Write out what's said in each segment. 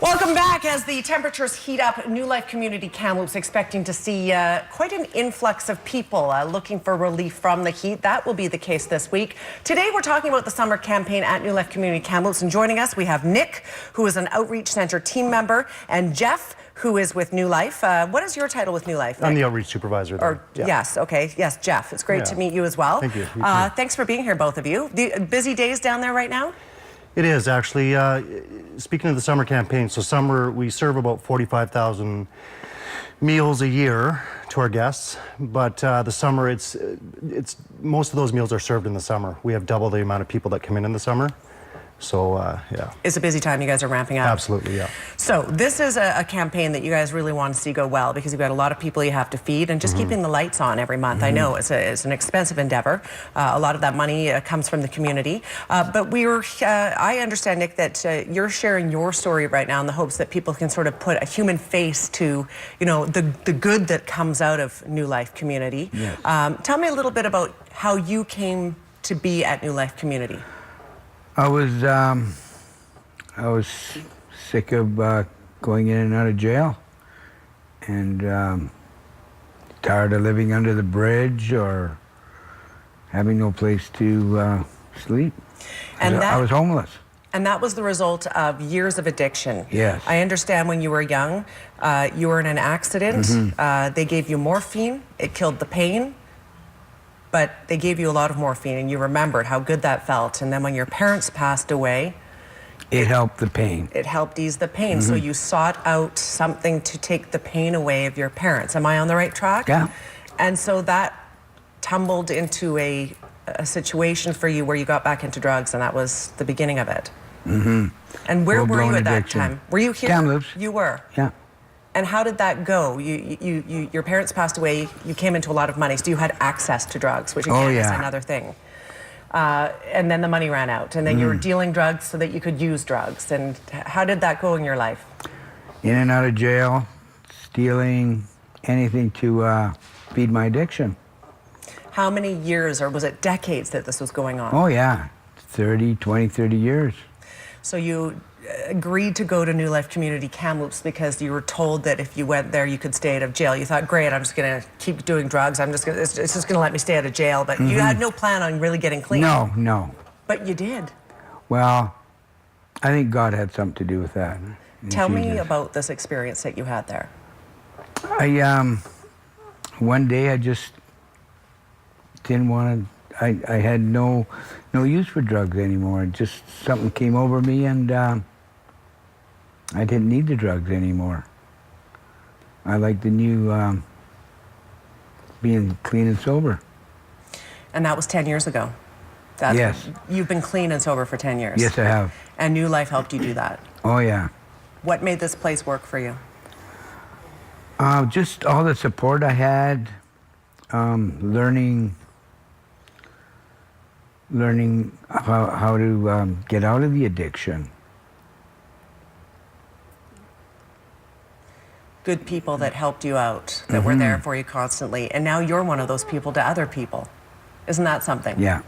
Welcome back. As the temperatures heat up, New Life Community Kamloops expecting to see quite an influx of people looking for relief from the heat. That will be the case this week. Today we're talking about the summer campaign at New Life Community Kamloops, and joining us we have Nick, who is an Outreach Centre team member, and Jeff, who is with New Life. What is your title with New Life, Nick? I'm the Outreach Supervisor there. Or, yeah. Yes, okay. Yes, Jeff. It's great to meet you as well. Thank you. Thanks for being here, both of you. Busy days down there right now? It is, actually. Speaking of the summer campaign, so summer we serve about 45,000 meals a year to our guests, but the summer it's most of those meals are served in the summer. We have double the amount of people that come in the summer. So, yeah. It's a busy time. You guys are ramping up. Absolutely, yeah. So this is a campaign that you guys really want to see go well, because you've got a lot of people you have to feed, and just keeping the lights on every month. I know it's an expensive endeavor. A lot of that money comes from the community. But I understand, Nick, that you're sharing your story right now in the hopes that people can sort of put a human face to, you know, the good that comes out of New Life Community. Yes. Tell me a little bit about how you came to be at New Life Community. I was sick of going in and out of jail, and tired of living under the bridge or having no place to sleep. And I was homeless. And that was the result of years of addiction. Yes. I understand when you were young, you were in an accident. They gave you morphine. It killed the pain. But they gave you a lot of morphine, and you remembered how good that felt. And then when your parents passed away, it helped the pain. It helped ease the pain. So you sought out something to take the pain away of your parents. Am I on the right track? Yeah. And so that tumbled into a situation for you where you got back into drugs, and that was the beginning of it. And where were you at that time? Were you here? Kamloops. You were? Yeah. And how did that go? Your parents passed away. You came into a lot of money, so you had access to drugs, which again is another thing. And then the money ran out, and then you were dealing drugs so that you could use drugs. And how did that go in your life? In and out of jail, stealing, anything to feed my addiction. How many years, or was it decades, that this was going on? Oh yeah, 30 years. So you agreed to go to New Life Community Kamloops because you were told that if you went there you could stay out of jail. You thought, great, I'm just going to keep doing drugs. It's just going to let me stay out of jail. But you had no plan on really getting clean. No. But you did. Well, I think God had something to do with that. Tell me about this experience that you had there. One day I just didn't want to. I had no use for drugs anymore. Just something came over me, and I didn't need the drugs anymore. I liked the new being clean and sober. And that was 10 years ago? Yes. You've been clean and sober for 10 years? Yes, I have. And New Life helped you do that? Oh, yeah. What made this place work for you? Just all the support I had, learning how to get out of the addiction. Good people that helped you out, that were there for you constantly, and now you're one of those people to other people. Isn't that something? Yeah.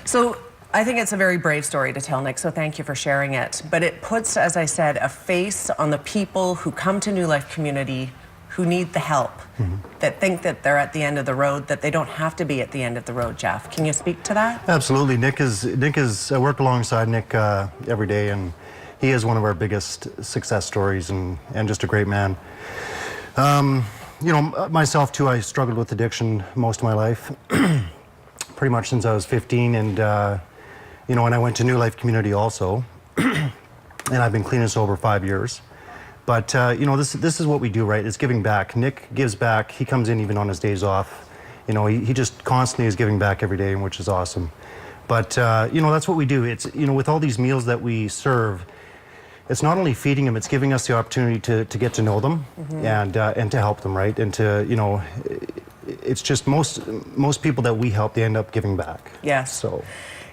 So I think it's a very brave story to tell, Nick, so thank you for sharing it. But it puts, as I said, a face on the people who come to New Life Community who need the help, that think that they're at the end of the road, that they don't have to be at the end of the road. Jeff, can you speak to that? Absolutely. I work alongside Nick every day, and he is one of our biggest success stories, and just a great man. You know, myself too, I struggled with addiction most of my life, pretty much since I was 15, and you know, and I went to New Life Community also, and I've been clean and sober 5 years. But you know, this is what we do, right? It's giving back. Nick gives back. He comes in even on his days off. You know, he just constantly is giving back every day, which is awesome. But you know, that's what we do. It's, you know, with all these meals that we serve, it's not only feeding them, it's giving us the opportunity to get to know them and to help them, right? And to, you know, it's just most people that we help, they end up giving back. Yes. So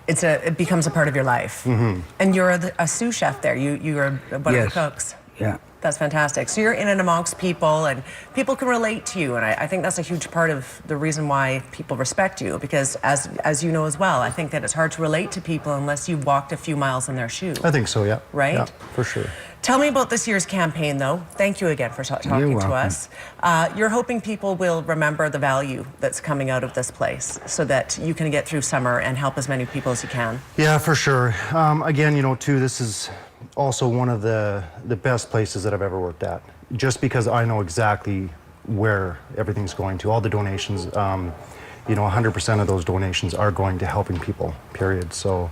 it becomes a part of your life. And you're a sous chef there. You're one of the cooks. Yeah. That's fantastic. So you're in and amongst people, and people can relate to you, and I think that's a huge part of the reason why people respect you, because as you know as well, I think that it's hard to relate to people unless you've walked a few miles in their shoes. I think so, yeah. Right? Yeah, for sure. Tell me about this year's campaign, though. Thank you again for talking to welcome. us. You're hoping people will remember the value that's coming out of this place so that you can get through summer and help as many people as you can. Yeah, for sure. Again, you know, too, this is also one of the best places that I've ever worked at, just because I know exactly where everything's going to. All the donations, you know, 100% of those donations are going to helping people, period. So,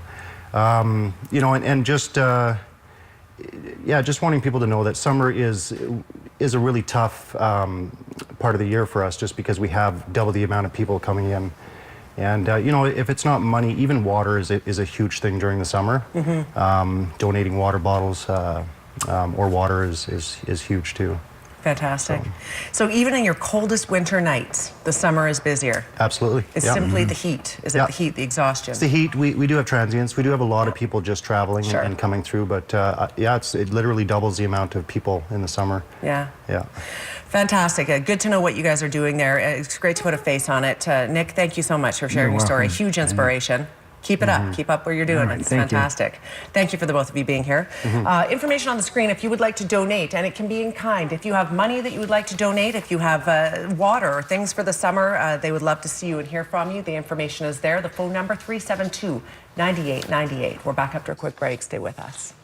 you know, and just, yeah, just wanting people to know that summer is a really tough part of the year for us, just because we have double the amount of people coming in. And, you know, if it's not money, even water is a huge thing during the summer. Donating water bottles or water is huge too. Fantastic. So even in your coldest winter nights, the summer is busier. Absolutely. It's simply the heat. Is it the heat, the exhaustion? It's the heat. We do have transients. We do have a lot of people just traveling and coming through. But yeah, it literally doubles the amount of people in the summer. Yeah. Yeah. Fantastic. Good to know what you guys are doing there. It's great to put a face on it. Nick, thank you so much for sharing your story. Huge inspiration. Keep it up. Keep up what you're doing. Right, it's thank fantastic. You. Thank you for the both of you being here. Information on the screen if you would like to donate, and it can be in kind. If you have money that you would like to donate, if you have water or things for the summer, they would love to see you and hear from you. The information is there. The phone number 372-9898. We're back after a quick break. Stay with us.